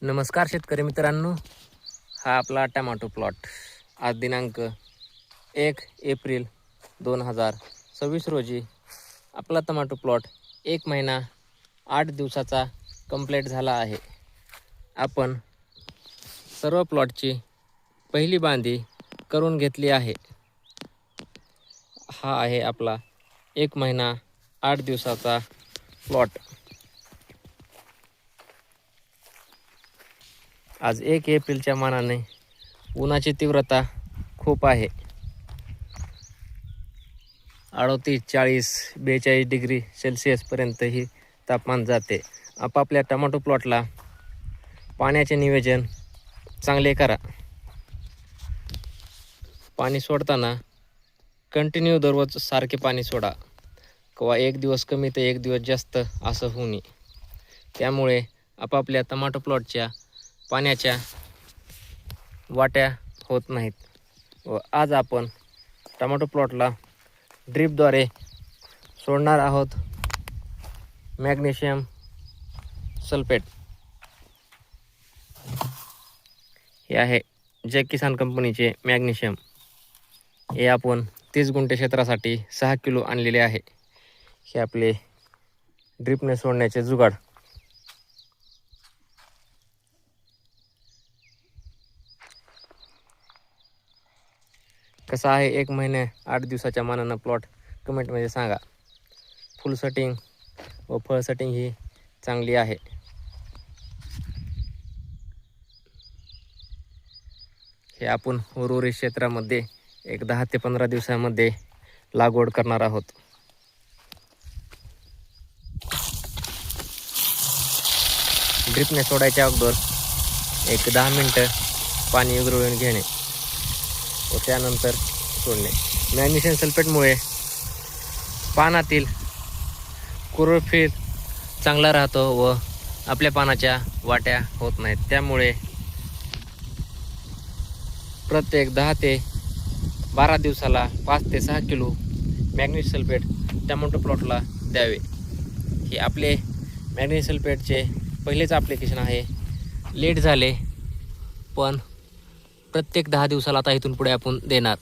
नमस्कार शेतकरी मित्रांनो, हा आपला टमाटो प्लॉट आज दिनांक 1 एप्रिल 2026 रोजी आपला टमाटो प्लॉट 1 महिना 8 दिवसाचा कंप्लीट झाला आहे. आपण सर्व प्लॉटची पहिली बांधी करून घेतली आहे. हा आहे आपला 1 महिना 8 दिवसाचा प्लॉट. आज 1 एप्रिलच्या मानाने उन्हाची तीव्रता खूप आहे. 38, 40, 42 डिग्री सेल्सिअसपर्यंत ही तापमान जाते. आपापल्या टमाटो प्लॉटला पाण्याचे नियोजन चांगले करा. पाणी सोडताना कंटिन्यू दररोज सारखे पाणी सोडा, किंवा एक दिवस कमी तर एक दिवस जास्त असं होऊ नये. त्यामुळे आपापल्या टमाटो प्लॉटच्या पाण्याच्या वाट्या होत नाहीत. व आज आपण टमाटो प्लॉटला ड्रीपद्वारे सोडणार आहोत मॅग्नेशियम सल्फेट. हे आहे जय किसान कंपनीचे मॅग्नेशियम. हे आपण 30 गुंठे क्षेत्रासाठी 6 किलो आणलेले आहे. हे आपले ड्रीपने सोडण्याचे जुगाड. कसा आहे 1 महिने 8 दिवसाच्या मानानं प्लॉट कमेंटमध्ये सांगा. फुल सेटिंग व फळ सेटिंग ही चांगली आहे. हे आपण उर्वरित क्षेत्रामध्ये एक 10 ते 15 दिवसामध्ये लागवड करणार आहोत. ड्रिपने सोडायच्या अगोदर एक 10 मिनटं पाणी उघडून घेणे व त्यानंतर सोडणे. मॅग्नेशियम सल्फेटमुळे पानातील क्लोरोफिल चांगला राहतो व आपल्या पानाच्या वाट्या होत नाहीत. त्यामुळे प्रत्येक 10 ते 12 दिवसाला 5 ते 6 किलो मॅग्नेशियम सल्फेट टमाटो प्लॉटला द्यावे. हे आपले मॅग्नेशियम सल्फेटचे पहिलेच ॲप्लिकेशन आहे. लेट झाले पण प्रत्येक 10 दिवसाला आता इथून पुढे आपण देणार.